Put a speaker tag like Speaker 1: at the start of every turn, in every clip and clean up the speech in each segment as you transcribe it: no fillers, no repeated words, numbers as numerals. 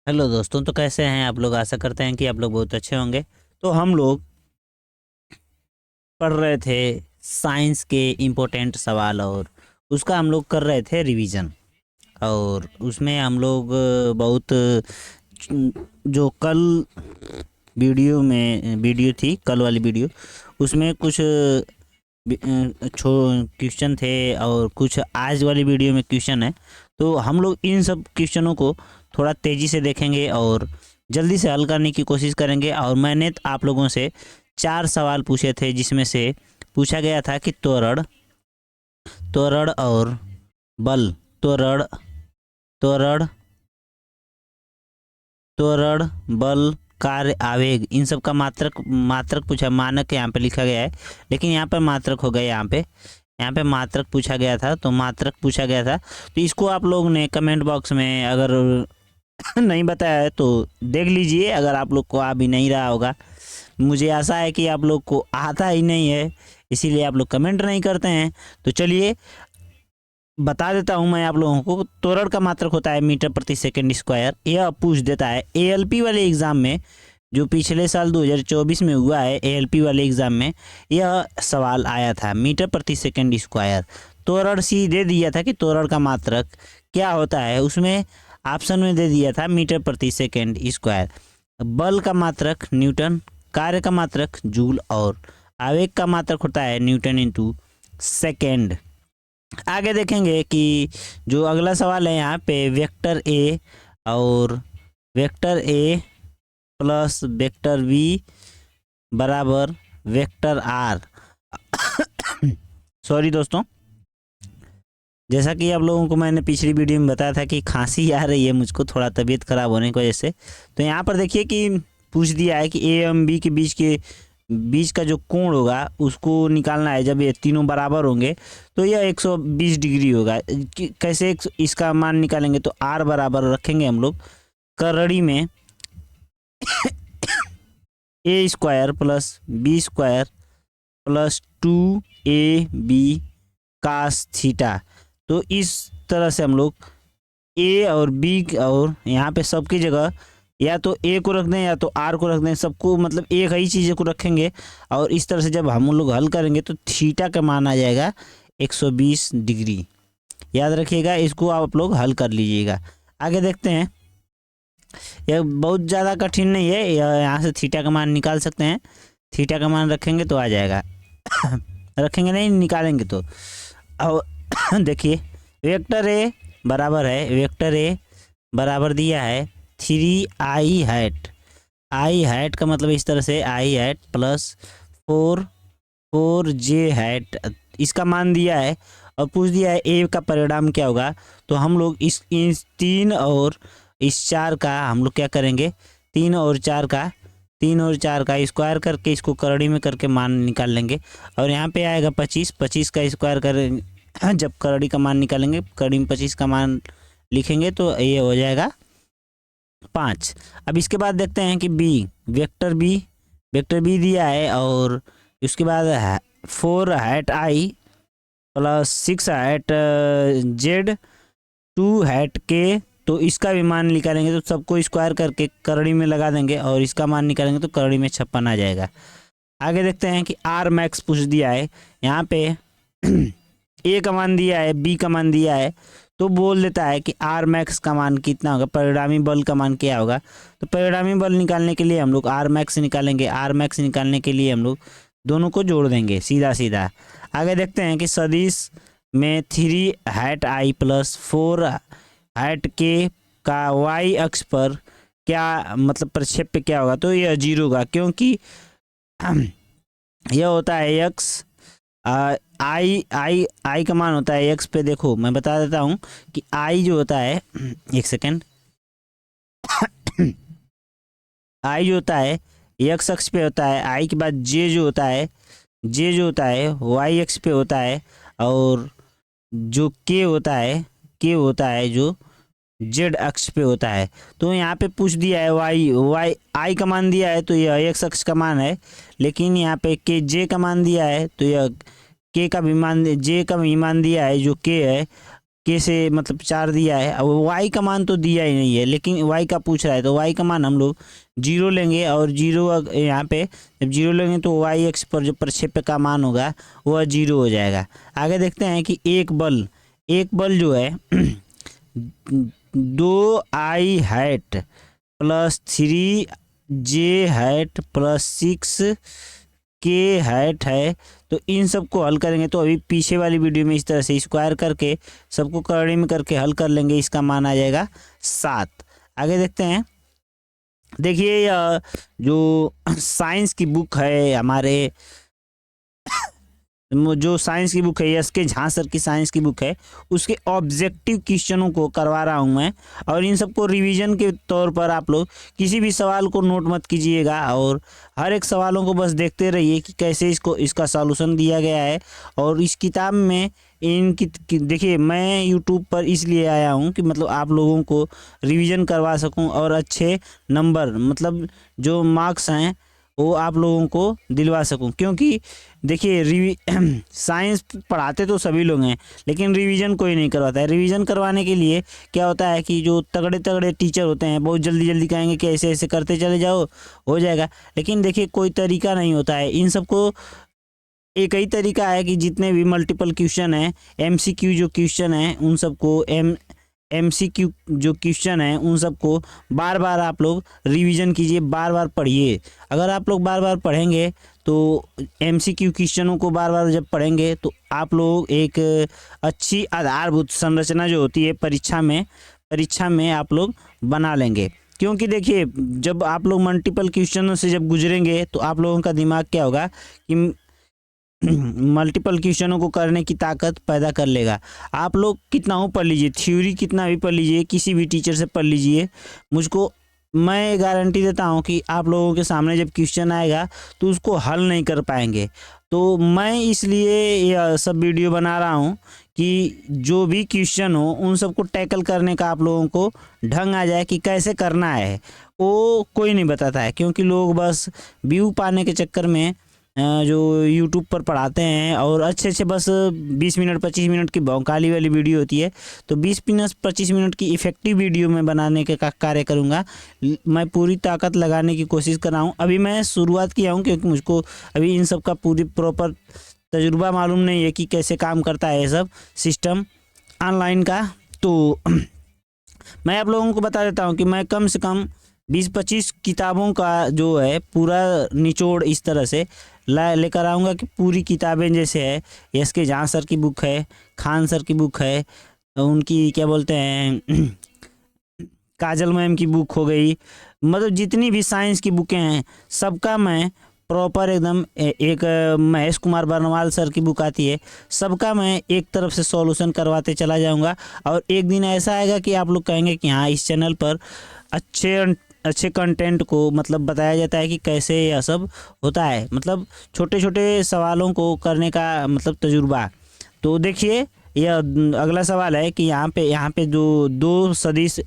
Speaker 1: Hello दोस्तों, तो कैसे हैं आप लोग। आशा करते हैं कि आप लोग बहुत अच्छे होंगे। तो हम लोग पढ़ रहे थे साइंस के इम्पोर्टेंट सवाल और उसका हम लोग कर रहे थे रिवीजन। और उसमें हम लोग बहुत जो कल वीडियो थी, कल वाली वीडियो, उसमें कुछ क्वेश्चन थे और कुछ आज वाली वीडियो में क्वेश्चन है। तो हम लोग इन सब क्वेश्चनों को थोड़ा तेज़ी से देखेंगे और जल्दी से हल करने की कोशिश करेंगे। और मैंने आप लोगों से 4 सवाल पूछे थे, जिसमें से पूछा गया था कि त्वरण त्वरण और बल, त्वरण त्वरण त्वरण बल कार्य आवेग, इन सब का मात्रक मात्रक पूछा। मानक यहाँ पे लिखा गया है, लेकिन यहाँ पर मात्रक हो गया। यहाँ पे मात्रक पूछा गया था, तो मात्रक पूछा गया था। तो इसको आप लोग ने कमेंट बॉक्स में अगर नहीं बताया है तो देख लीजिए। अगर आप लोग को आ भी नहीं रहा होगा, मुझे आशा है कि आप लोग को आता ही नहीं है, इसीलिए आप लोग कमेंट नहीं करते हैं। तो चलिए बता देता हूं मैं आप लोगों को। त्वरण का मात्रक होता है मीटर प्रति सेकंड स्क्वायर। यह पूछ देता है एएलपी वाले एग्जाम में, जो पिछले साल 2024 में हुआ है। एएलपी वाले एग्जाम में यह सवाल आया था, मीटर प्रति सेकंड स्क्वायर। त्वरण सी दे दिया था कि त्वरण का मात्रक क्या होता है, उसमें ऑप्शन में दे दिया था मीटर प्रति सेकंड स्क्वायर। बल का मात्रक न्यूटन, कार्य का मात्रक जूल और आवेग का मात्रक होता है न्यूटन इंटू सेकेंड। आगे देखेंगे कि जो अगला सवाल है यहाँ पे वेक्टर ए और vector A plus vector B बराबर वेक्टर आर। सॉरी दोस्तों, जैसा कि आप लोगों को मैंने पिछली वीडियो में बताया था कि खांसी आ रही है मुझको, थोड़ा तबीयत खराब होने की वजह से। तो यहाँ पर देखिए कि पूछ दिया है कि ए एवं बी के बीच का जो कोण होगा उसको निकालना है। जब ये तीनों बराबर होंगे तो यह 120 डिग्री होगा। कैसे इसका मान निकालेंगे, तो आर बराबर रखेंगे हम लोग करड़ी में A square plus B square plus 2ab cos theta. तो इस तरह से हम लोग ए और बी और यहाँ पे सबकी जगह या तो ए को रख दें या तो आर को रख दें, सबको मतलब एक ही चीज़ को रखेंगे। और इस तरह से जब हम लोग हल करेंगे तो थीटा का मान आ जाएगा 120 डिग्री। याद रखिएगा, इसको आप लोग हल कर लीजिएगा। आगे देखते हैं, यह बहुत ज़्यादा कठिन नहीं है। यहाँ से थीटा का मान निकाल सकते हैं। थीटा का मान रखेंगे तो आ जाएगा रखेंगे नहीं, निकालेंगे तो। और देखिए वेक्टर ए बराबर है, वेक्टर ए बराबर दिया है 3i हैट। आई हैट का मतलब इस तरह से आई हैट प्लस 4j हैट, इसका मान दिया है। और पूछ दिया है ए का परिणाम क्या होगा। तो हम लोग इस 3 और इस 4 का हम लोग क्या करेंगे, 3 और 4 का स्क्वायर करके इसको करड़ी में करके मान निकाल लेंगे। और यहाँ पे आएगा 25, 25 का स्क्वायर करेंगे। जब करड़ी का मान निकालेंगे, करड़ी में 25 का मान लिखेंगे तो ये हो जाएगा 5। अब इसके बाद देखते हैं कि वेक्टर बी दिया है और उसके बाद 4 hat i plus 6 hat z 2 hat k। तो इसका भी मान निकालेंगे तो सबको स्क्वायर करके करड़ी में लगा देंगे और इसका मान निकालेंगे तो करड़ी में 56 आ जाएगा। आगे देखते हैं कि आर मैक्स पूछ दिया है। यहाँ पे ए का मान दिया है, बी का मान दिया है, तो बोल देता है कि आर मैक्स का मान कितना होगा, परिणामी बल का मान क्या होगा। तो परिणामी बल निकालने के लिए हम लोग आर मैक्स निकालेंगे। आर मैक्स निकालने के लिए हम लोग दोनों को जोड़ देंगे सीधा सीधा। आगे देखते हैं कि सदिश में 3 hat i plus 4 hat k का वाई अक्ष पर क्या मतलब प्रक्षेप्य क्या होगा। तो यह 0 होगा, क्योंकि यह होता है एक्स। आई का मान होता है एक्स पे। देखो मैं बता देता हूँ कि आई जो होता है एक सेकेंड आई जो होता है एक्स अक्ष पे होता है। आई के बाद जे जो होता है वाई अक्ष पे होता है। और जो के होता है जो जेड अक्ष पे होता है। तो यहाँ पे पूछ दिया है वाई आई का मान दिया है तो यह एक्स अक्ष का मान है, लेकिन यहाँ पे के जे का मान दिया है तो यह के का भी मान जे का भी मान दिया है जो के है। के से मतलब 4 दिया है। अब y का मान तो दिया ही नहीं है, लेकिन y का पूछ रहा है तो y का मान हम लोग 0 लेंगे, और 0 यहाँ पे जब 0 लेंगे तो y एक्स पर जो प्रक्षेप्य का मान होगा वह 0 हो जाएगा। आगे देखते हैं कि एक बल जो है 2i hat plus 3j hat plus 6k hat है। तो इन सब को हल करेंगे तो अभी पीछे वाली वीडियो में इस तरह से स्क्वायर करके सबको करड़ी में करके हल कर लेंगे, इसका मान आ जाएगा 7। आगे देखते हैं। देखिए जो साइंस की बुक है हमारे, जो साइंस की बुक है एस.के. झा सर की साइंस की बुक है, उसके ऑब्जेक्टिव क्वेश्चनों को करवा रहा हूं मैं, और इन सबको रिवीजन के तौर पर आप लोग किसी भी सवाल को नोट मत कीजिएगा, और हर एक सवालों को बस देखते रहिए कि कैसे इसका सॉल्यूशन दिया गया है। और इस किताब में इनकी देखिए, मैं यूट्यूब पर इसलिए आया हूँ कि मतलब आप लोगों को रिवीजन करवा सकूँ और अच्छे नंबर मतलब जो मार्क्स हैं वो आप लोगों को दिलवा सकूं। क्योंकि देखिए साइंस पढ़ाते तो सभी लोग हैं, लेकिन रिवीजन कोई नहीं करवाता है। रिवीजन करवाने के लिए क्या होता है कि जो तगड़े तगड़े टीचर होते हैं बहुत जल्दी जल्दी कहेंगे कि ऐसे ऐसे करते चले जाओ हो जाएगा, लेकिन देखिए कोई तरीका नहीं होता है। इन सबको एक ही तरीका है कि जितने भी मल्टीपल क्वेश्चन हैं, MCQ जो क्वेश्चन हैं उन सबको MCQ जो क्वेश्चन है उन सबको बार बार आप लोग रिवीजन कीजिए, बार बार पढ़िए। अगर आप लोग बार बार पढ़ेंगे तो MCQ क्वेश्चनों को बार बार जब पढ़ेंगे तो आप लोग एक अच्छी आधारभूत संरचना जो होती है परीक्षा में आप लोग बना लेंगे। क्योंकि देखिए जब आप लोग मल्टीपल क्वेश्चनों से जब गुजरेंगे तो आप लोगों का दिमाग क्या होगा कि मल्टीपल क्वेश्चनों को करने की ताकत पैदा कर लेगा। आप लोग कितना हो पढ़ लीजिए, थ्योरी कितना भी पढ़ लीजिए, किसी भी टीचर से पढ़ लीजिए, मैं गारंटी देता हूं कि आप लोगों के सामने जब क्वेश्चन आएगा तो उसको हल नहीं कर पाएंगे। तो मैं इसलिए यह सब वीडियो बना रहा हूं कि जो भी क्वेश्चन हो उन सबको टैकल करने का आप लोगों को ढंग आ जाए कि कैसे करना है, वो कोई नहीं बताता है। क्योंकि लोग बस व्यू पाने के चक्कर में जो YouTube पर पढ़ाते हैं और अच्छे बस 20 मिनट 25 मिनट की भौकाली वाली वीडियो होती है, तो 20-25 मिनट की इफ़ेक्टिव वीडियो में बनाने के कार्य करूँगा। मैं पूरी ताकत लगाने की कोशिश कर रहा हूँ। अभी मैं शुरुआत किया हूँ क्योंकि मुझको अभी इन सब का पूरी प्रॉपर तजुर्बा मालूम नहीं है कि कैसे काम करता है ये सब सिस्टम ऑनलाइन का। तो मैं आप लोगों को बता देता हूँ कि मैं कम से कम 20-25 किताबों का जो है पूरा निचोड़ इस तरह से लेकर आऊँगा कि पूरी किताबें जैसे है एस.के. झा सर की बुक है, खान सर की बुक है, उनकी क्या बोलते हैं काजल मैम की बुक हो गई, मतलब जितनी भी साइंस की बुकें हैं सबका मैं प्रॉपर एकदम एक महेश कुमार बर्नवाल सर की बुक आती है, सबका मैं एक तरफ से सॉल्यूशन करवाते चला जाऊंगा। और एक दिन ऐसा आएगा कि आप लोग कहेंगे कि हाँ इस चैनल पर अच्छे कंटेंट को मतलब बताया जाता है कि कैसे यह सब होता है, मतलब छोटे छोटे सवालों को करने का मतलब तजुर्बा। तो देखिए यह अगला सवाल है कि यहाँ पे जो दो सदिश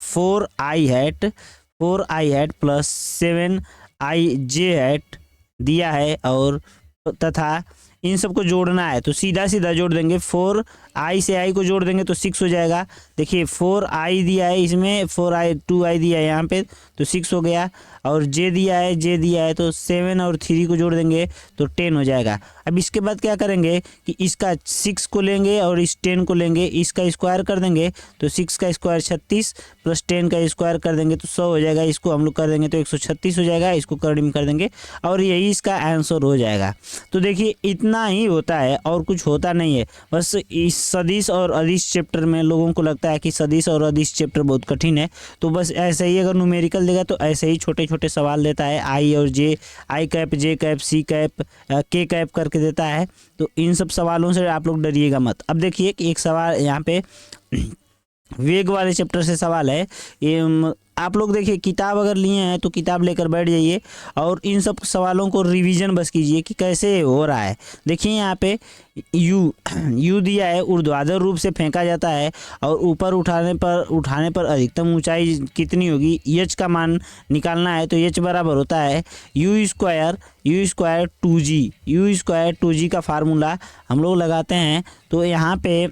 Speaker 1: 4i hat plus 7ij hat दिया है और तथा इन सबको जोड़ना है, तो सीधा जोड़ देंगे। 4i से i को जोड़ देंगे तो 6 हो जाएगा। देखिए 4i दिया है, इसमें 2i दिया है यहाँ पे तो 6 हो गया, और j दिया है तो 7 और 3 को जोड़ देंगे तो 10 हो जाएगा। अब इसके बाद क्या करेंगे कि इसका 6 को लेंगे और इस 10 को लेंगे, इसका स्क्वायर कर देंगे तो 6 का स्क्वायर 36 प्लस 10 का स्क्वायर कर देंगे तो 100 हो जाएगा। इसको हम लोग कर देंगे तो 136 हो जाएगा, इसको करड़ी में कर देंगे और यही इसका आंसर हो जाएगा। तो देखिए इतना ही होता है और कुछ होता नहीं है। बस इस सदिश और अदिश चैप्टर में लोगों को लगता है कि सदिश और अदिश चैप्टर बहुत कठिन है, तो बस ऐसे ही अगर न्यूमेरिकल देगा तो ऐसे ही छोटे छोटे सवाल देता है, आई और जे, आई कैप, जे कैप, सी कैप, के कैप करके देता है। तो इन सब सवालों से आप लोग डरिएगा मत। अब देखिए कि एक सवाल यहाँ पे वेग वाले चैप्टर से सवाल है। ये आप लोग देखिए किताब अगर लिए हैं तो किताब लेकर बैठ जाइए और इन सब सवालों को रिवीजन बस कीजिए कि कैसे हो रहा है। देखिए यहाँ पे यू दिया है, ऊर्ध्वाधर रूप से फेंका जाता है और ऊपर उठाने पर अधिकतम ऊंचाई कितनी होगी, एच का मान निकालना है। तो एच बराबर होता है you square 2g। You square 2g का फार्मूला हम लोग लगाते हैं। तो यहाँ पे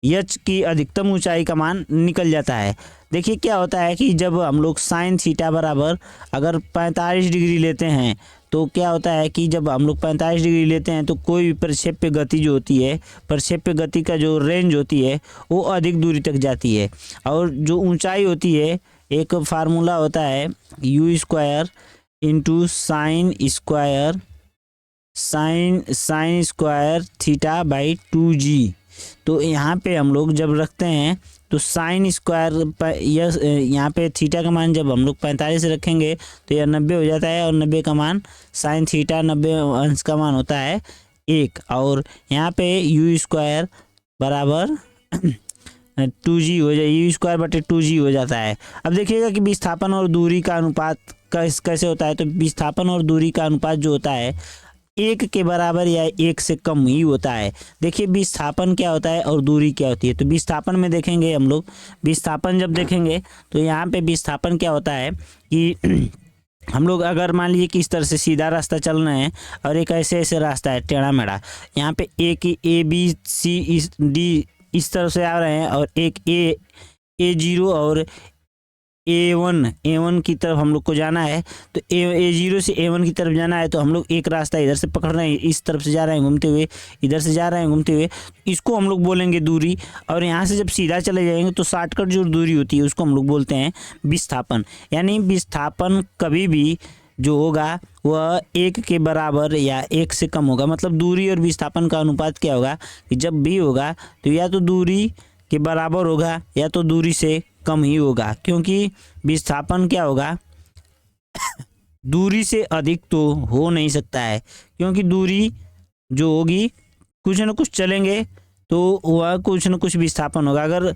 Speaker 1: एच की अधिकतम ऊंचाई का मान निकल जाता है। देखिए क्या होता है कि जब हम लोग साइन थीटा बराबर अगर 45 डिग्री लेते हैं तो क्या होता है कि जब हम लोग 45 डिग्री लेते हैं तो कोई भी प्रक्षेप्य गति जो होती है, प्रक्षेप्य गति का जो रेंज होती है वो अधिक दूरी तक जाती है। और जो ऊंचाई होती है, एक फार्मूला होता है you square into sine square theta by 2g। तो यहाँ पे हम लोग जब रखते हैं तो साइन स्क्वायर यहाँ पे थीटा का मान जब हम लोग 45 रखेंगे तो यह 90 हो जाता है, और 90 का मान साइन थीटा 90 अंश का मान होता है 1। और यहाँ पे यू स्क्वायर बराबर 2g हो जाए, यू स्क्वायर बटे 2g हो जाता है। अब देखिएगा कि विस्थापन और दूरी का अनुपात कैसे होता है। तो विस्थापन और दूरी का अनुपात जो होता है 1 के बराबर या 1 से कम ही होता है। देखिए विस्थापन क्या होता है और दूरी क्या होती है। तो विस्थापन में देखेंगे हम लोग, विस्थापन जब देखेंगे तो यहाँ पे विस्थापन क्या होता है कि हम लोग अगर मान लीजिए कि इस तरह से सीधा रास्ता चल रहे हैं और एक ऐसे रास्ता है टेढ़ा मेढ़ा, यहाँ पे ए बी सी डी इस तरह से आ रहे हैं, और एक ए जीरो और ए वन की तरफ हम लोग को जाना है। तो ए जीरो से A1 की तरफ जाना है तो हम लोग एक रास्ता इधर से पकड़ रहे हैं, इस तरफ से जा रहे हैं घूमते हुए, इधर से जा रहे हैं घूमते हुए, इसको हम लोग बोलेंगे दूरी। और यहाँ से जब सीधा चले जाएंगे तो शॉर्टकट जो दूरी होती है उसको हम लोग बोलते हैं विस्थापन। यानी विस्थापन कभी भी जो होगा वह 1 के बराबर या 1 से कम होगा। मतलब दूरी और विस्थापन का अनुपात क्या होगा कि जब भी होगा तो या तो दूरी के बराबर होगा या तो दूरी से कम ही होगा, क्योंकि विस्थापन क्या होगा दूरी से अधिक तो हो नहीं सकता है, क्योंकि दूरी जो होगी कुछ न कुछ चलेंगे तो वह कुछ न कुछ विस्थापन होगा। अगर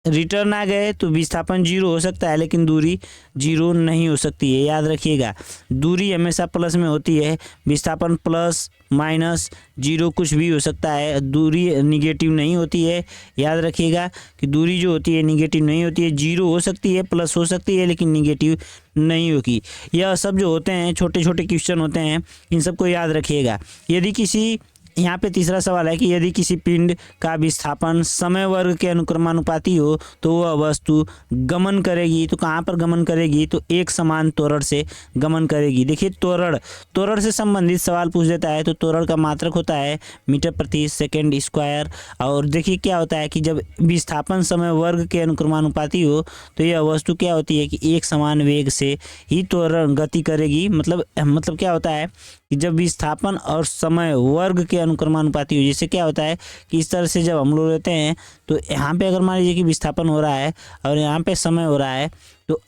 Speaker 1: रिटर्न आ गए तो विस्थापन 0 हो सकता है लेकिन दूरी 0 नहीं हो सकती है। याद रखिएगा दूरी हमेशा प्लस में होती है, विस्थापन प्लस माइनस 0 कुछ भी हो सकता है, दूरी निगेटिव नहीं होती है। याद रखिएगा कि दूरी जो होती है निगेटिव नहीं होती है, 0 हो सकती है प्लस हो सकती है लेकिन निगेटिव नहीं होगी। यह सब जो होते हैं छोटे छोटे क्वेश्चन होते हैं, इन सबको याद रखिएगा। यदि किसी यहाँ पे तीसरा सवाल है कि यदि किसी पिंड का विस्थापन समय वर्ग के अनुक्रमानुपाती हो तो वह वस्तु गमन करेगी। तो कहाँ पर गमन करेगी? तो एक समान त्वरण से गमन करेगी। देखिए त्वरण से संबंधित सवाल पूछ देता है तो त्वरण का मात्रक होता है मीटर प्रति सेकेंड स्क्वायर। और देखिए क्या होता है कि जब विस्थापन समय वर्ग के अनुक्रमानुपाती हो तो यह वस्तु क्या होती है कि एक समान वेग से ही त्वरण गति करेगी। मतलब क्या होता है कि जब विस्थापन और समय वर्ग के अनुक्रमानुपाती हो, जैसे क्या होता है कि इस तरह से जब हम लोग लेते हैं तो यहाँ पे अगर मान लीजिए कि विस्थापन हो रहा है और यहाँ पे समय हो रहा है तो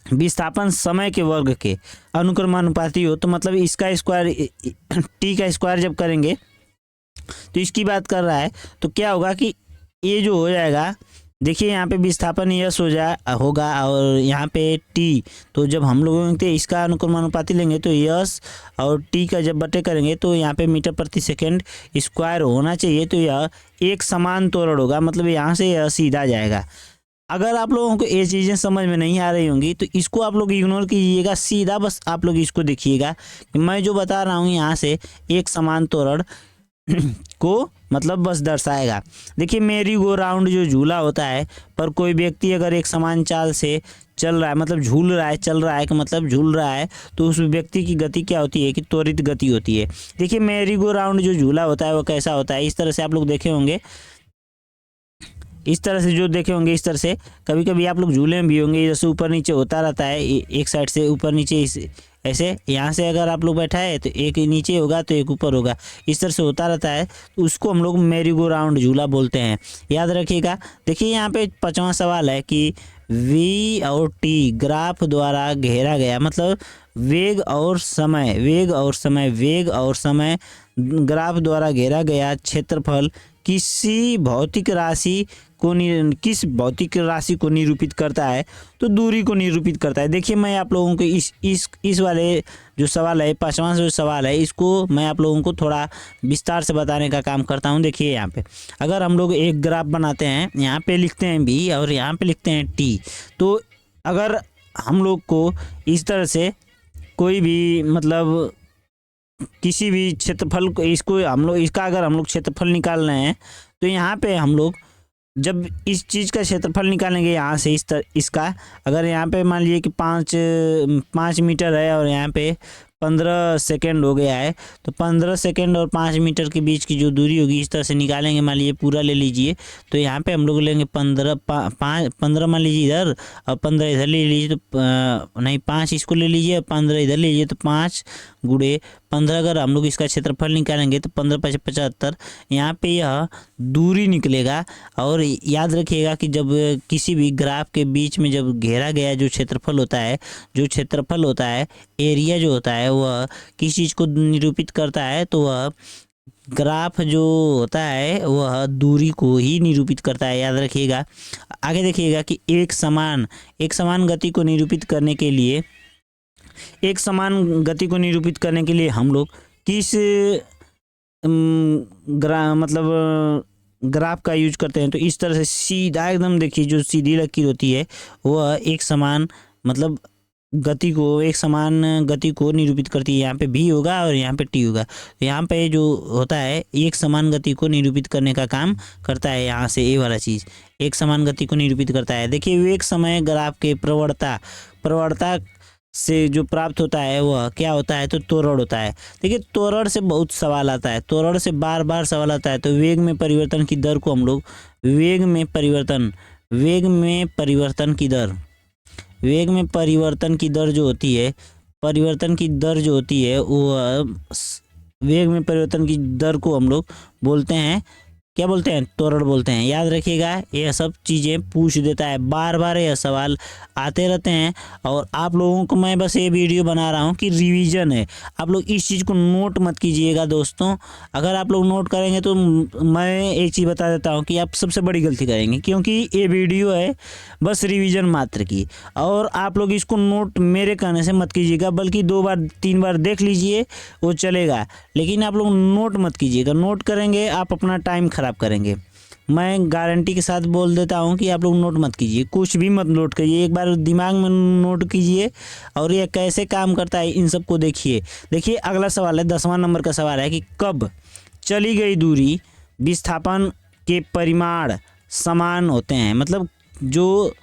Speaker 1: विस्थापन समय के वर्ग के अनुक्रमानुपाती हो तो मतलब इसका स्क्वायर टी का स्क्वायर जब करेंगे तो इसकी बात कर रहा है तो क्या होगा कि ये जो हो जाएगा, देखिए यहाँ पे विस्थापन यस होगा और यहाँ पे टी। तो जब हम लोग इसका अनुक्रमानुपाती लेंगे तो यस और टी का जब बटे करेंगे तो यहाँ पे मीटर प्रति सेकंड स्क्वायर होना चाहिए। तो यह एक समान त्वरण होगा, मतलब यहाँ से यह सीधा जाएगा। अगर आप लोगों को ये चीज़ें समझ में नहीं आ रही होंगी तो इसको आप लोग इग्नोर कीजिएगा, सीधा बस आप लोग इसको देखिएगा कि मैं जो बता रहा हूँ यहाँ से एक समान त्वरण को मतलब बस दर्शाएगा। देखिए मेरी गो राउंड जो झूला होता है पर कोई व्यक्ति अगर एक समान चाल से चल रहा है, मतलब झूल रहा है, चल रहा है कि मतलब झूल रहा है, तो उस व्यक्ति की गति क्या होती है कि त्वरित गति होती है। देखिए मेरी गो राउंड जो झूला होता है वो कैसा होता है, इस तरह से आप लोग देखे होंगे, इस तरह से जो देखे होंगे, इस तरह से कभी कभी आप लोग झूले में भी होंगे, जैसे ऊपर नीचे होता रहता है, एक साइड से ऊपर नीचे ऐसे। यहाँ से अगर आप लोग बैठा है तो एक नीचे होगा तो एक ऊपर होगा, इस तरह से होता रहता है, तो उसको हम लोग मेरी गो राउंड झूला बोलते हैं। याद रखिएगा। देखिए यहाँ पे 5वां सवाल है कि V और T ग्राफ द्वारा घेरा गया, मतलब वेग और समय ग्राफ द्वारा घेरा गया क्षेत्रफल किस भौतिक राशि को निरूपित करता है? तो दूरी को निरूपित करता है। देखिए मैं आप लोगों को इस वाले जो सवाल है, 5वां जो सवाल है, इसको मैं आप लोगों को थोड़ा विस्तार से बताने का काम करता हूं। देखिए यहाँ पे अगर हम लोग एक ग्राफ बनाते हैं, यहाँ पे लिखते हैं B और यहाँ पे लिखते हैं T, तो अगर हम लोग को इस तरह से कोई भी मतलब किसी भी क्षेत्रफल को इसका अगर हम लोग क्षेत्रफल निकाल रहे हैं तो यहाँ पे हम लोग जब इस चीज़ का क्षेत्रफल निकालेंगे यहाँ से इसका, अगर यहाँ पे मान लीजिए कि 5 मीटर है और यहाँ पे 15 सेकेंड हो गया है, तो 15 सेकेंड और 5 मीटर के बीच की जो दूरी होगी इस तरह से निकालेंगे। मान लीजिए पूरा ले लीजिए, तो यहाँ पे हम लोग लेंगे 15 मान लीजिए इधर और 15 इधर ले लीजिए, तो नहीं 5 इसको ले लीजिए और 15 इधर ले लीजिए, तो 5 गुणे 15 अगर हम लोग इसका क्षेत्रफल निकालेंगे तो 15 × 75 यहाँ पे यह दूरी निकलेगा। और याद रखिएगा कि जब किसी भी ग्राफ के बीच में जब घेरा गया जो क्षेत्रफल होता है, एरिया जो होता है वह किस चीज़ को निरूपित करता है, तो वह ग्राफ जो होता है वह दूरी को ही निरूपित करता है, याद रखिएगा। आगे देखिएगा कि एक समान गति को निरूपित करने के लिए हम लोग किस ग्राफ का यूज करते हैं। तो इस तरह से सीधा एकदम देखिए, जो सीधी लकीर होती है वह एक समान गति को निरूपित करती है। यहाँ पे भी होगा और यहाँ पे टी होगा, तो यहाँ पे जो होता है एक समान गति को निरूपित करने का काम करता है। यहाँ से ये वाला चीज़ एक समान गति को निरूपित करता है। देखिए विवेक समय ग्राफ के प्रवणता से जो प्राप्त होता है वह क्या होता है, तो त्वरण होता है। देखिए त्वरण से बहुत सवाल आता है, त्वरण से बार बार सवाल आता है। तो वेग में परिवर्तन की दर को हम लोग वेग में परिवर्तन की दर जो होती है वो वेग में परिवर्तन की दर को हम लोग क्या बोलते हैं, त्वरण बोलते हैं। याद रखिएगा, यह सब चीज़ें पूछ देता है, बार बार यह सवाल आते रहते हैं। और आप लोगों को मैं बस ये वीडियो बना रहा हूँ कि रिवीजन है, आप लोग इस चीज़ को नोट मत कीजिएगा दोस्तों। अगर आप लोग नोट करेंगे तो मैं एक चीज़ बता देता हूँ कि आप सबसे बड़ी गलती करेंगे, क्योंकि ये वीडियो है बस रिवीजन मात्र की। और आप लोग इसको नोट मेरे कहने से मत कीजिएगा, बल्कि 2 बार 3 बार देख लीजिए वो चलेगा, लेकिन आप लोग नोट मत कीजिएगा। नोट करेंगे आप अपना टाइम खराब करेंगे। मैं गारंटी के साथ बोल देता हूं कि आप लोग नोट मत कीजिए, कुछ भी मत नोट करिए, एक बार दिमाग में नोट कीजिए और ये कैसे काम करता है इन सब को देखिए। अगला सवाल है 10वां नंबर का सवाल है कि कब चली गई दूरी विस्थापन के परिमाण समान होते हैं। मतलब जो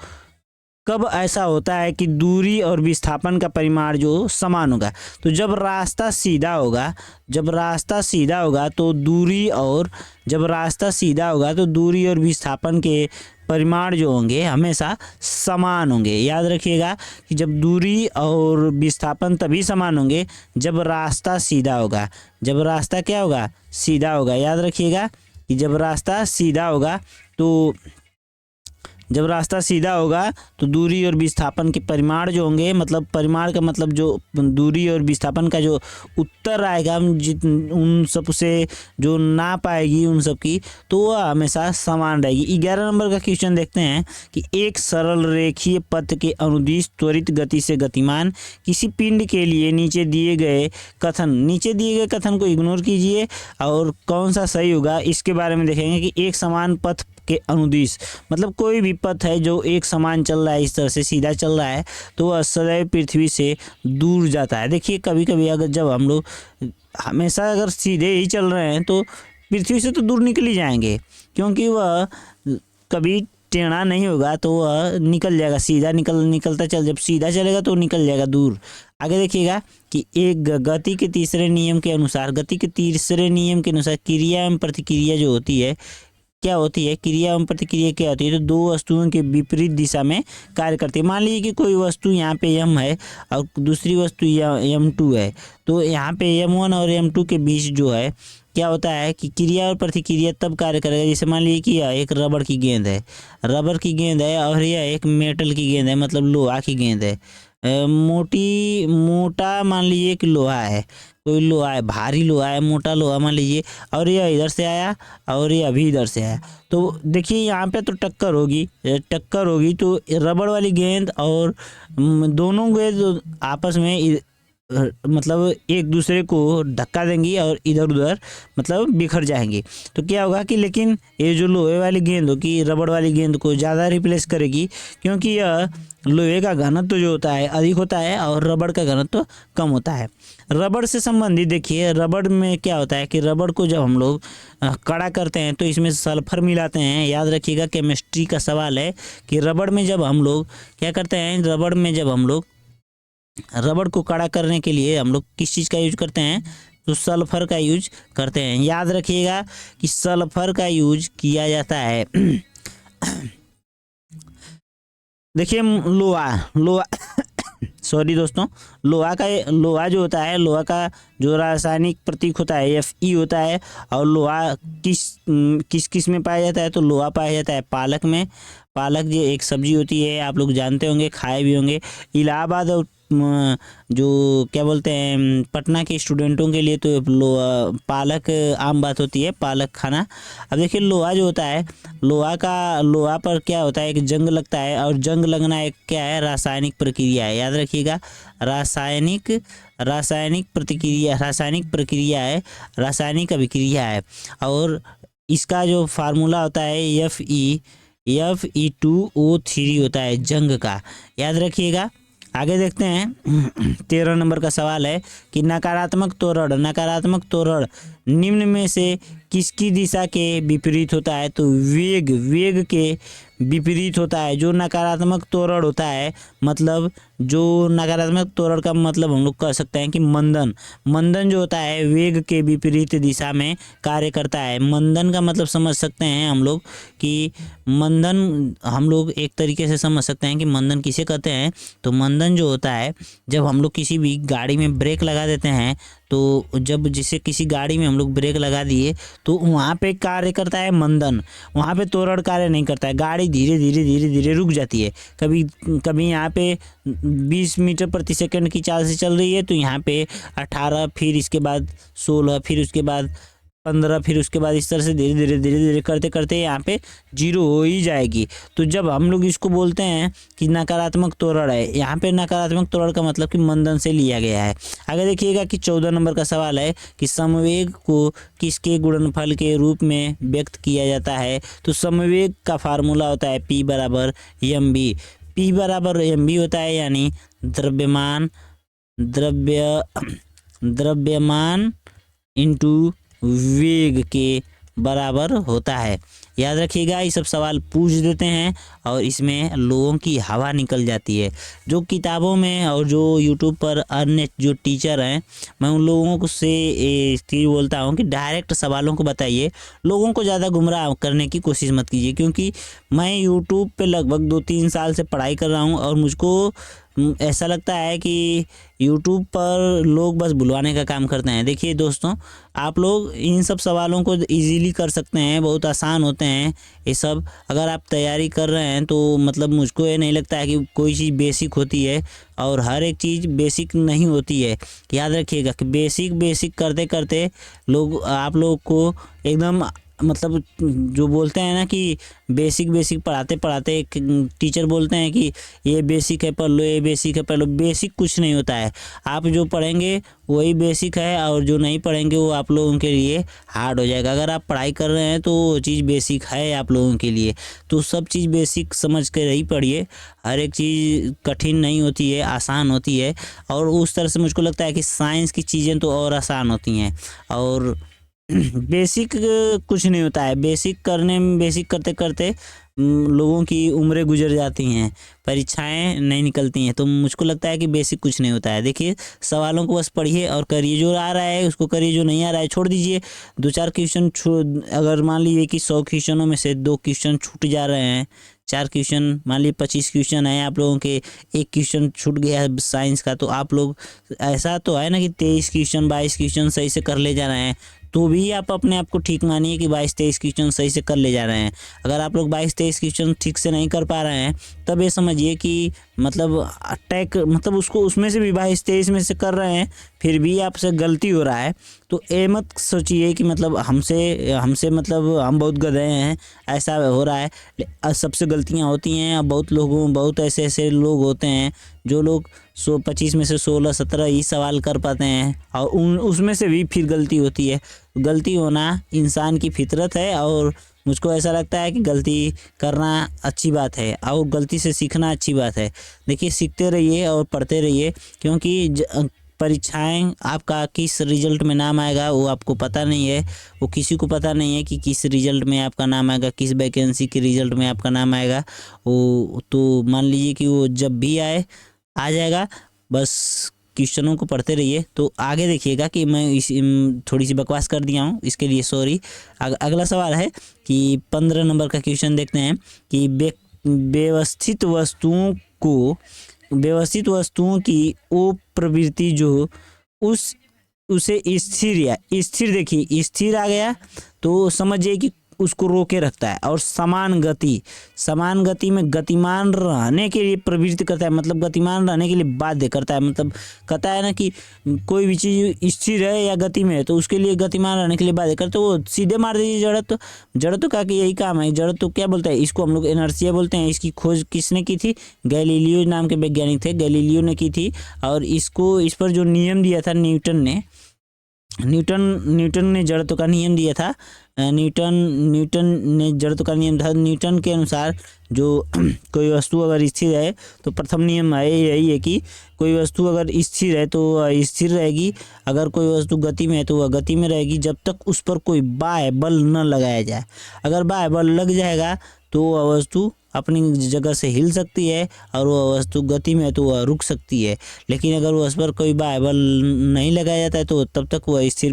Speaker 1: कब ऐसा होता है कि दूरी और विस्थापन का परिमाण जो समान होगा, तो जब रास्ता सीधा होगा तो दूरी और विस्थापन के परिमाण जो होंगे हमेशा समान होंगे। याद रखिएगा कि जब दूरी और विस्थापन तभी समान होंगे जब रास्ता सीधा होगा। सीधा होगा। याद रखिएगा कि जब रास्ता सीधा होगा तो दूरी और विस्थापन के परिमाण जो होंगे, मतलब परिमाण का मतलब जो दूरी और विस्थापन का जो उत्तर आएगा उन सब से जो नाप आएगी उन सब की, तो वह हमेशा समान रहेगी। 11 नंबर का क्वेश्चन देखते हैं कि एक सरल रेखीय पथ के अनुदिश त्वरित गति से गतिमान किसी पिंड के लिए नीचे दिए गए कथन को इग्नोर कीजिए और कौन सा सही होगा इसके बारे में देखेंगे। कि एक समान पथ के अनुदिश मतलब कोई भी पथ है जो एक समान चल रहा है, इस तरह से सीधा चल रहा है, तो वह सदैव पृथ्वी से दूर जाता है। देखिए कभी कभी जब हम लोग हमेशा अगर सीधे ही चल रहे हैं तो पृथ्वी से तो दूर निकल ही जाएंगे, क्योंकि वह कभी टेढ़ा नहीं होगा, तो वह निकल जाएगा, सीधा निकलता जब सीधा चलेगा तो निकल जाएगा दूर। आगे देखिएगा कि एक गति के तीसरे नियम के अनुसार क्रिया एवं प्रतिक्रिया जो होती है क्या होती है, क्रिया एवं प्रतिक्रिया क्या होती है, तो दो वस्तुओं के विपरीत दिशा में कार्य करती है। मान लीजिए कि कोई वस्तु यहाँ पे m है और दूसरी वस्तु m2 है, तो यहाँ पे m1 और m2 के बीच जो है क्या होता है कि क्रिया और प्रतिक्रिया तब कार्य करेगा। जैसे मान लीजिए कि यह एक रबड़ की गेंद है और यह एक मेटल की गेंद है, मतलब लोहा की गेंद है। मोटा मान लीजिए कि लोहा है, कोई लोहा है, भारी लोहा है, मोटा लोहा मान लीजिए, और ये इधर से आया और ये अभी इधर से आया, तो देखिए यहाँ पे तो टक्कर होगी। तो रबड़ वाली गेंद और दोनों गेंद आपस में मतलब एक दूसरे को धक्का देंगी और इधर उधर मतलब बिखर जाएंगी। तो क्या होगा कि लेकिन ये जो लोहे वाली गेंद होगी रबड़ वाली गेंद को ज़्यादा रिप्लेस करेगी, क्योंकि यह लोहे का घनत्व जो होता है अधिक होता है और रबड़ का घनत्व कम होता है। रबड़ से संबंधित देखिए, रबड़ में क्या होता है कि रबड़ को जब हम लोग कड़ा करते हैं तो इसमें सल्फर मिलाते हैं। याद रखिएगा, केमिस्ट्री का सवाल है कि रबड़ में जब हम लोग क्या करते हैं, रबड़ में जब हम लोग रबड़ को कड़ा करने के लिए हम लोग किस चीज़ का यूज करते हैं, तो सल्फर का यूज करते हैं। याद रखिएगा कि सल्फर का यूज किया जाता है। देखिए लोहा लोहा सॉरी दोस्तों, लोहा जो होता है, लोहा का जो रासायनिक प्रतीक होता है Fe होता है। और लोहा किस किस में पाया जाता है, तो लोहा पाया जाता है पालक में। पालक जो एक सब्जी होती है, आप लोग जानते होंगे, खाए भी होंगे। इलाहाबाद और जो क्या बोलते हैं पटना के स्टूडेंटों के लिए तो पालक आम बात होती है, पालक खाना। अब देखिए लोहा जो होता है, लोहा पर क्या होता है, एक जंग लगता है। और जंग लगना एक क्या है, रासायनिक प्रक्रिया है। याद रखिएगा, रासायनिक प्रक्रिया है, रासायनिक अभिक्रिया है। और इसका जो फार्मूला होता है Fe2O3 होता है जंग का। याद रखिएगा। आगे देखते हैं 13 नंबर का सवाल है कि नकारात्मक त्वरण निम्न में से किसकी दिशा के विपरीत होता है, तो वेग के विपरीत होता है। जो नकारात्मक त्वरण होता है, मतलब जो नकारात्मक त्वरण का मतलब हम लोग कह सकते हैं कि मंदन जो होता है वेग के विपरीत दिशा में कार्य करता है। मंदन का मतलब समझ सकते हैं हम लोग कि मंदन, हम लोग एक तरीके से समझ सकते हैं कि मंदन किसे कहते हैं। तो मंदन जो होता है, जब हम लोग किसी भी गाड़ी में ब्रेक लगा देते हैं, तो जब जैसे किसी गाड़ी में हम लोग ब्रेक लगा दिए तो वहाँ पे कार्य करता है मंदन, वहाँ पे त्वरण कार्य नहीं करता है। गाड़ी धीरे धीरे रुक जाती है। कभी यहाँ पे 20 मीटर प्रति सेकंड की चाल से चल रही है, तो यहाँ पे 18, फिर इसके बाद 16, फिर उसके बाद 15, फिर उसके बाद इस तरह से धीरे धीरे करते करते यहाँ पे 0 हो ही जाएगी। तो जब हम लोग इसको बोलते हैं कि नकारात्मक त्वरण है, यहाँ पे नकारात्मक त्वरण का मतलब कि मंदन से लिया गया है। आगे देखिएगा कि 14 नंबर का सवाल है कि समवेग को किसके गुणनफल के रूप में व्यक्त किया जाता है, तो समवेग का फार्मूला होता है P बराबर mv। P बराबर mv होता है, यानी द्रव्यमान इंटू वेग के बराबर होता है। याद रखिएगा, ये सब सवाल पूछ देते हैं और इसमें लोगों की हवा निकल जाती है। जो किताबों में और जो यूट्यूब पर अन्य जो टीचर हैं, मैं उन लोगों को से ये बोलता हूँ कि डायरेक्ट सवालों को बताइए, लोगों को ज़्यादा गुमराह करने की कोशिश मत कीजिए। क्योंकि मैं यूट्यूब पे लगभग 2-3 साल से पढ़ाई कर रहा हूँ और मुझको ऐसा लगता है कि यूट्यूब पर लोग बस बुलवाने का काम करते हैं। देखिए दोस्तों, आप लोग इन सब सवालों को इजीली कर सकते हैं, बहुत आसान होते हैं ये सब। अगर आप तैयारी कर रहे हैं तो मतलब मुझको ये नहीं लगता है कि कोई चीज़ बेसिक होती है और हर एक चीज़ बेसिक नहीं होती है। याद रखिएगा कि बेसिक करते करते आप लोग को एकदम मतलब जो बोलते हैं ना कि बेसिक पढ़ाते पढ़ाते एक टीचर बोलते हैं कि ये बेसिक है पढ़ लो, ये बेसिक है पढ़ लो। बेसिक कुछ नहीं होता है। आप जो पढ़ेंगे वही बेसिक है और जो नहीं पढ़ेंगे वो आप लोगों के लिए हार्ड हो जाएगा। अगर आप पढ़ाई कर रहे हैं तो वो चीज़ बेसिक है आप लोगों के लिए, तो सब चीज़ बेसिक समझ कर ही पढ़िए। हर एक चीज़ कठिन नहीं होती है, आसान होती है। और उस तरह से मुझको लगता है कि साइंस की चीज़ें तो और आसान होती हैं। और बेसिक कुछ नहीं होता है। बेसिक करते करते लोगों की उम्रें गुजर जाती हैं, परीक्षाएं नहीं निकलती हैं। तो मुझको लगता है कि बेसिक कुछ नहीं होता है। देखिए सवालों को बस पढ़िए और करिए, जो आ रहा है उसको करिए, जो नहीं आ रहा है छोड़ दीजिए। 2-4 क्वेश्चन अगर मान लीजिए कि 100 क्वेश्चनों में से 2 क्वेश्चन छूट जा रहे हैं, 4 क्वेश्चन, मान लीजिए 25 क्वेश्चन है आप लोगों के, 1 क्वेश्चन छूट गया है साइंस का, तो आप लोग ऐसा तो है ना कि 23 क्वेश्चन 22 क्वेश्चन सही से कर ले जा रहे हैं, तो भी आप अपने आप को ठीक मानिए कि 22-23 क्वेश्चन सही से कर ले जा रहे हैं। अगर आप लोग 22-23 क्वेश्चन ठीक से नहीं कर पा रहे हैं, तब ये समझिए कि मतलब अटैक, मतलब उसको उसमें से भी 22-23 में से कर रहे हैं, फिर भी आपसे गलती हो रहा है। तो ये मत सोचिए कि मतलब हमसे मतलब हम बहुत गधे हैं, ऐसा हो रहा है। सबसे गलतियाँ होती हैं। बहुत ऐसे लोग होते हैं जो लोग 25 में से 16 17 ही सवाल कर पाते हैं, और उसमें से भी फिर गलती होती है। गलती होना इंसान की फितरत है, और मुझको ऐसा लगता है कि गलती करना अच्छी बात है और गलती से सीखना अच्छी बात है। देखिए, सीखते रहिए और पढ़ते रहिए, क्योंकि परीक्षाएं आपका किस रिजल्ट में नाम आएगा वो आपको पता नहीं है। वो किसी को पता नहीं है कि किस रिजल्ट में आपका नाम आएगा, किस वैकेंसी के रिजल्ट में आपका नाम आएगा। वो तो मान लीजिए कि वो जब भी आ जाएगा। बस क्वेश्चनों को पढ़ते रहिए। तो आगे देखिएगा कि मैं थोड़ी सी बकवास कर दिया हूँ, इसके लिए सॉरी। अगला सवाल है कि 15 नंबर का क्वेश्चन देखते हैं कि व्यवस्थित वस्तुओं की वो प्रवृत्ति जो उसे स्थिर देखिए, स्थिर आ गया तो समझिए कि उसको रोके रखता है। और समान गति में गतिमान रहने के लिए प्रवृत्ति करता है, मतलब गतिमान रहने के लिए बाध्य करता है। मतलब कहता है ना कि कोई भी चीज़ स्थिर है या गति में है तो उसके लिए गतिमान रहने के लिए बाध्य करते। तो वो सीधे मार दीजिए जड़त्व का कि यही काम है। जड़त्व क्या बोलता है, इसको हम लोग इनर्शिया बोलते हैं। इसकी खोज किसने की थी, गैलीलियो नाम के वैज्ञानिक थे, गैलीलियो ने की थी। और इस पर जो नियम दिया था न्यूटन ने जड़त्व का नियम दिया था। न्यूटन ने जड़त्व का नियम था। न्यूटन के अनुसार जो कोई वस्तु अगर स्थिर है तो प्रथम नियम है यही है कि कोई वस्तु अगर स्थिर है तो वह स्थिर रहेगी, अगर कोई वस्तु गति में है तो वह गति में रहेगी, जब तक उस पर कोई बाह्य बल न लगाया जाए। अगर बाह्य बल लग जाएगा तो वह वस्तु अपनी जगह से हिल सकती है, और वह वस्तु गति में है तो वह रुक सकती है। लेकिन अगर उस पर कोई बाह्य बल नहीं लगाया जाता है तो तब तक वह स्थिति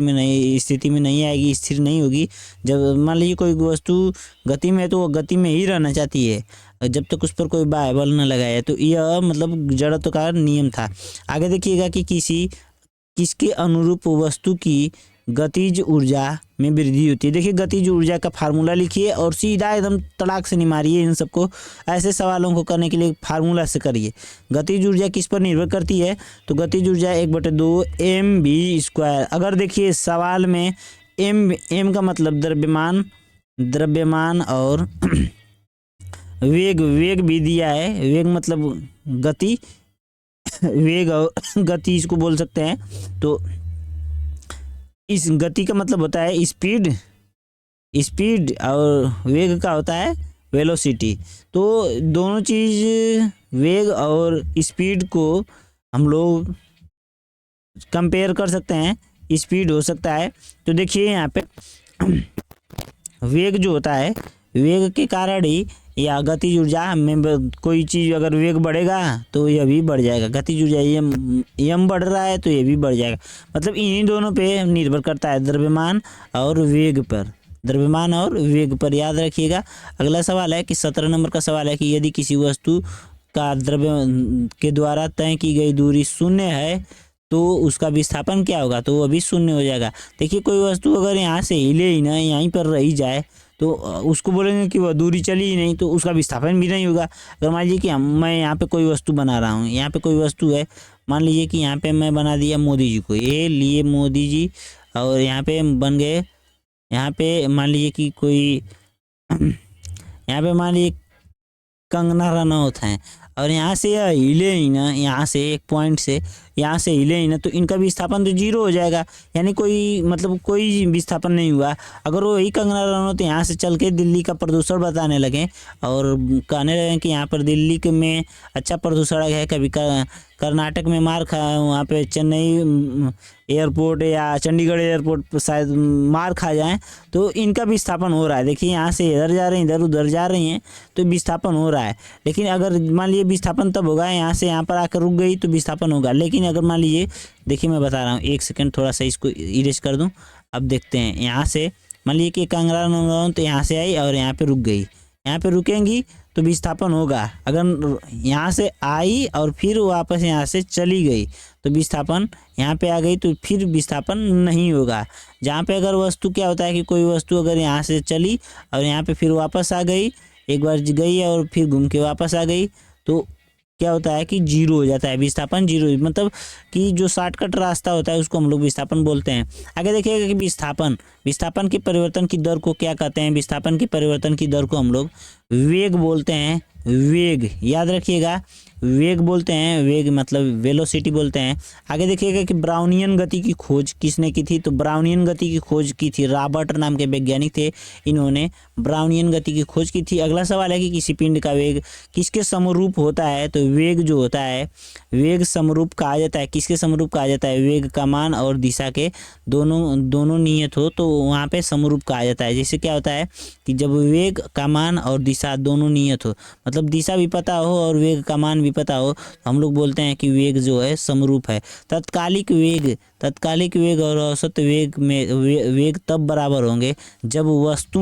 Speaker 1: में नहीं आएगी, स्थिर नहीं होगी। जब मान लीजिए कोई वस्तु गति में है तो वह गति में ही रहना चाहती है जब तक उस पर कोई बाह्य बल न लगाए। तो यह मतलब जड़त्व का नियम था। आगे देखिएगा कि किसके अनुरूप वस्तु की गतिज ऊर्जा में वृद्धि होती है। देखिए, गतिज ऊर्जा का फार्मूला लिखिए और सीधा एकदम तड़ाक से नहीं मारिए। इन सबको ऐसे सवालों को करने के लिए फार्मूला से करिए। गतिज ऊर्जा किस पर निर्भर करती है, तो गतिज ऊर्जा 1/2 mv²। अगर देखिए सवाल में m का मतलब द्रव्यमान और वेग भी दिया है। वेग मतलब गति, वेग और गति इसको बोल सकते हैं। तो इस गति का मतलब होता है स्पीड और वेग का होता है वेलोसिटी। तो दोनों चीज़, वेग और स्पीड को हम लोग कंपेयर कर सकते हैं, स्पीड हो सकता है। तो देखिए यहाँ पे वेग जो होता है, वेग के कारण ही या गतिज ऊर्जा में कोई चीज़ अगर वेग बढ़ेगा तो यह भी बढ़ जाएगा। गतिज ऊर्जा यम बढ़ रहा है तो ये भी बढ़ जाएगा। मतलब इन्हीं दोनों पे निर्भर करता है, द्रव्यमान और वेग पर। याद रखिएगा। अगला सवाल है कि 17 नंबर का सवाल है कि यदि किसी वस्तु का द्रव्य के द्वारा तय की गई दूरी 0 है तो उसका विस्थापन क्या होगा, तो वो भी 0 हो जाएगा। देखिए, कोई वस्तु अगर यहाँ से हिले ही ना, यहीं पर रही जाए तो उसको बोलेंगे कि वह दूरी चली ही नहीं, तो उसका विस्थापन भी नहीं होगा। अगर मान लीजिए कि मैं यहाँ पे कोई वस्तु बना रहा हूँ, यहाँ पे कोई वस्तु है, मान लीजिए कि यहाँ पे मैं बना दिया मोदी जी को, ये लिए मोदी जी, और यहाँ पे बन गए, यहाँ पे मान लीजिए कि कोई यहाँ पे मान लीजिए कंगना रनौत हैं, और यहाँ से यह हिले ही ना, यहाँ से एक पॉइंट से यहाँ से हिले ही ना, तो इनका विस्थापन तो 0 हो जाएगा। यानी कोई विस्थापन नहीं हुआ। अगर वो ही कंगना रनौत यहाँ से चल के दिल्ली का प्रदूषण बताने लगे और कहने लगे कि यहाँ पर दिल्ली में अच्छा प्रदूषण है, कभी कर्नाटक में मार खा, वहाँ पे चेन्नई एयरपोर्ट या चंडीगढ़ एयरपोर्ट शायद मार खा जाएं, तो इनका विस्थापन हो रहा है। देखिए, यहाँ से इधर जा रही हैं, इधर उधर जा रही हैं, तो विस्थापन हो रहा है। लेकिन अगर मान लीजिए विस्थापन तब होगा यहाँ से यहाँ पर आकर रुक गई तो विस्थापन होगा। लेकिन अगर मान लीजिए, देखिए मैं बता रहा हूँ, एक सेकंड थोड़ा सा इसको इरेज कर दूँ। अब देखते हैं, यहाँ से मान लीजिए कि कंगना रनौत तो यहाँ से आई और यहाँ पे रुक गई, यहाँ पे रुकेंगी तो विस्थापन होगा। अगर यहाँ से आई और फिर वापस यहाँ से चली गई तो विस्थापन यहाँ पे आ गई, तो फिर विस्थापन नहीं होगा। जहाँ पे अगर वस्तु क्या होता है कि कोई वस्तु अगर यहाँ से चली और यहाँ पे फिर वापस आ गई, एक बार गई और फिर घूम के वापस आ गई, तो क्या होता है कि 0 हो जाता है, विस्थापन 0। मतलब कि जो शॉर्टकट रास्ता होता है उसको हम लोग विस्थापन बोलते हैं। आगे देखिएगा कि विस्थापन के परिवर्तन की दर को क्या कहते हैं। विस्थापन के परिवर्तन की दर को हम लोग वेग बोलते हैं। वेग याद रखिएगा, वेग बोलते हैं, वेग मतलब वेलोसिटी बोलते हैं। आगे देखिएगा कि ब्राउनियन गति की खोज किसने की थी, तो ब्राउनियन गति की खोज की थी रॉबर्ट नाम के वैज्ञानिक थे, इन्होंने ब्राउनियन गति की खोज की थी। अगला सवाल है कि किसी पिंड का वेग किसके समरूप होता है, तो वेग जो होता है वेग समरूप कहा जाता है, किसके समरूप कहा जाता है, वेग का मान और दिशा के दोनों नियत हो तो वहाँ पे समरूप कहा जाता है। जैसे क्या होता है कि जब वेग का मान और दिशा दोनों नियत हो, मतलब दिशा भी पता हो और वेग का मान भी पता हो, तो हम लोग बोलते हैं कि वेग जो है समरूप है। तत्कालिक वेग और औसत वेग में वेग तब बराबर होंगे जब वस्तु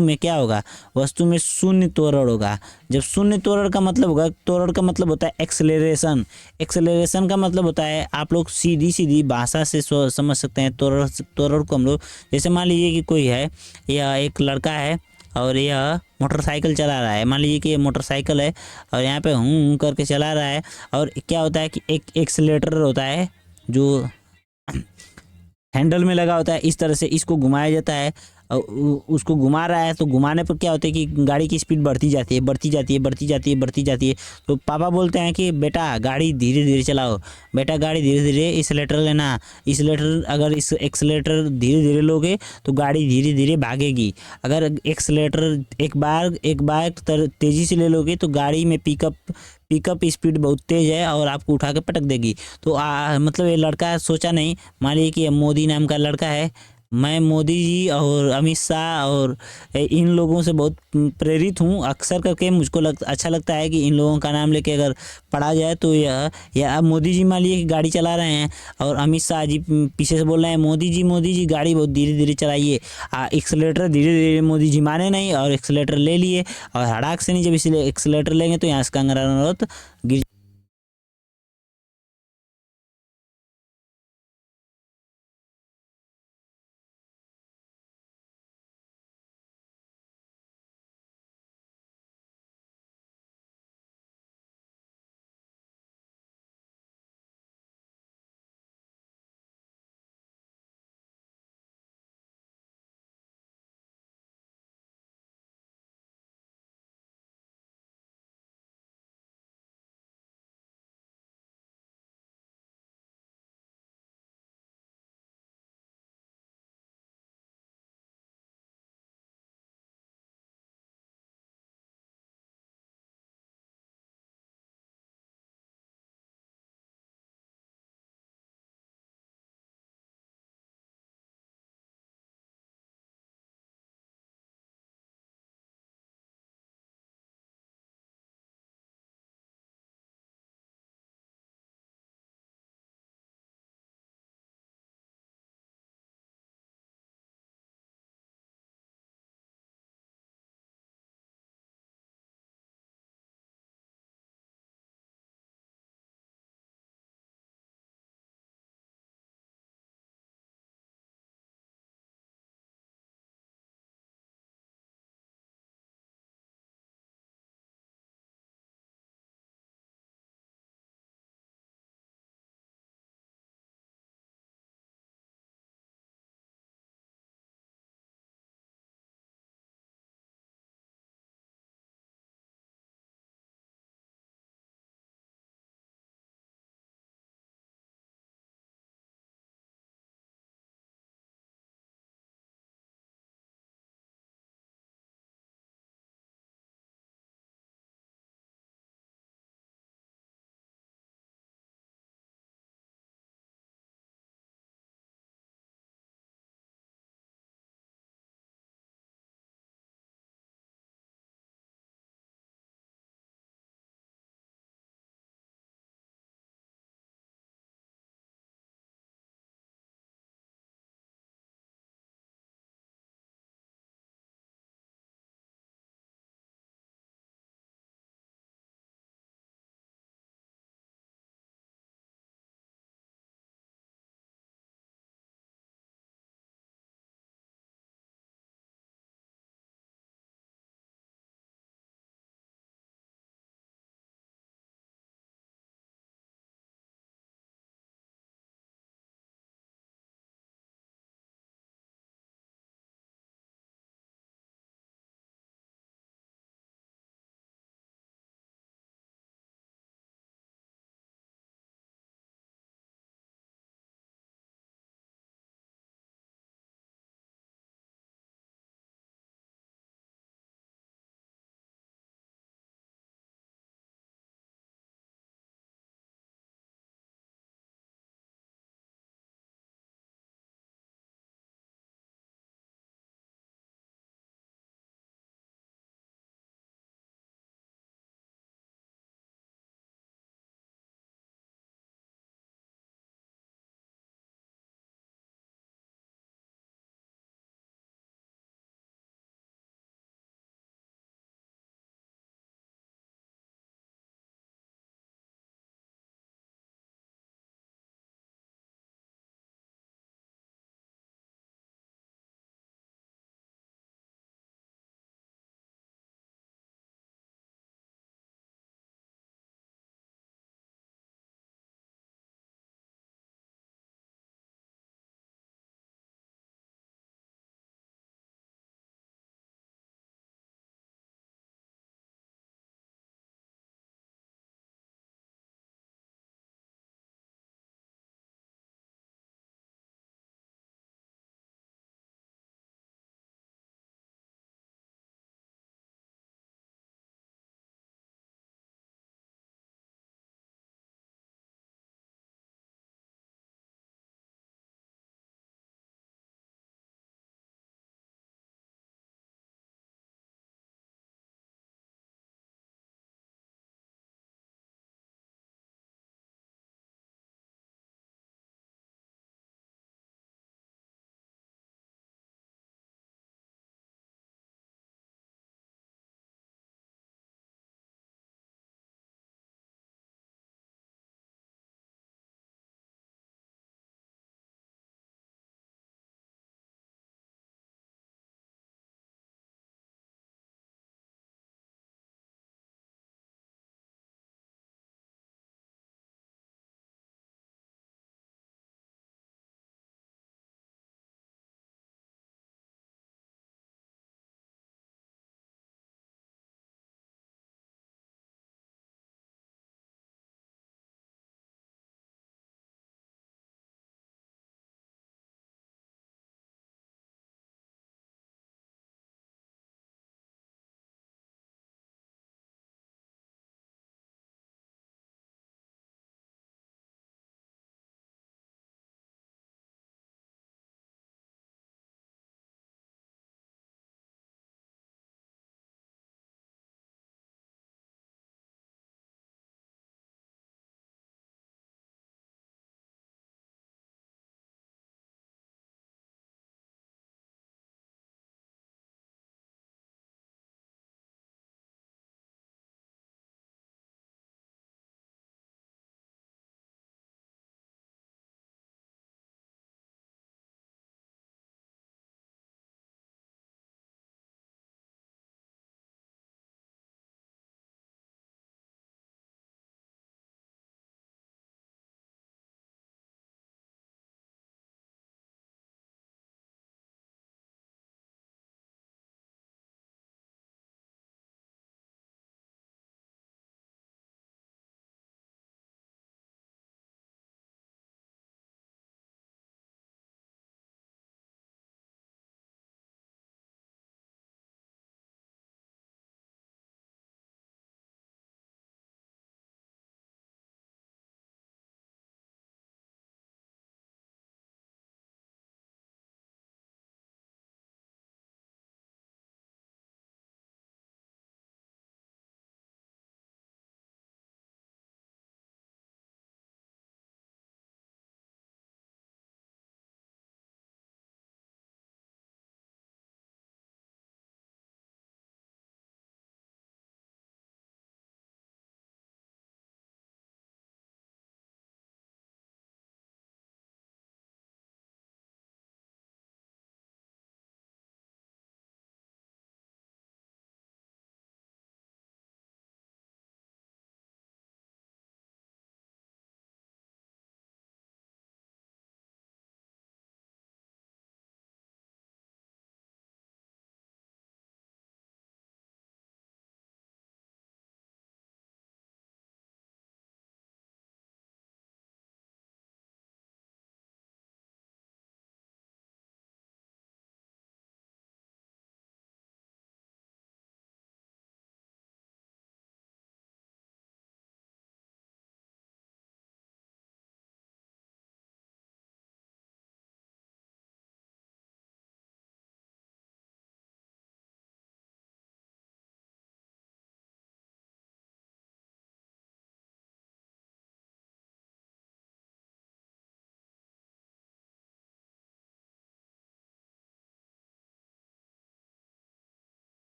Speaker 1: में क्या होगा, वस्तु में शून्य त्वरण होगा। जब शून्य त्वरण का मतलब होगा, त्वरण का मतलब होता है एक्सेलरेशन, एक्सेलरेशन का मतलब होता है, आप लोग सीधी भाषा से समझ सकते हैं त्वरण को हम लोग। जैसे मान लीजिए कि कोई है, यह एक लड़का है और यह मोटरसाइकिल चला रहा है, मान लीजिए कि ये मोटरसाइकिल है और यहाँ पे हूँ करके चला रहा है, और क्या होता है कि एक एक्सीलेटर होता है जो हैंडल में लगा होता है, इस तरह से इसको घुमाया जाता है और उसको घुमा रहा है, तो घुमाने पर क्या होता है कि गाड़ी की स्पीड बढ़ती जाती है। तो पापा बोलते हैं कि बेटा गाड़ी धीरे धीरे चलाओ, बेटा गाड़ी धीरे धीरे एक्सीलेटर लेना, एक्सीलेटर अगर इस एक्सीलेटर धीरे धीरे लोगे तो गाड़ी धीरे धीरे भागेगी। अगर एक्सीलेटर एक बार तेज़ी से ले लोगे तो गाड़ी में पिकअप स्पीड बहुत तेज़ है और आपको उठा के पटक देगी। तो मतलब ये लड़का सोचा नहीं, मान लीजिए कि मोदी नाम का लड़का है, मैं मोदी जी और अमित शाह और इन लोगों से बहुत प्रेरित हूँ, अक्सर करके मुझको अच्छा लगता है कि इन लोगों का नाम लेके अगर पढ़ा जाए तो यह मोदी जी मान लीजिए कि गाड़ी चला रहे हैं और अमित शाह जी पीछे से बोल रहे हैं मोदी जी गाड़ी बहुत धीरे धीरे चलाइए। एक्सीलेटर धीरे धीरे मोदी जी माने नहीं और एक्सीलेटर ले लिए और हड़ाक से नहीं, जब इसलिए एक्सीलेटर लेंगे तो यहाँ से कंगना रनौत गिर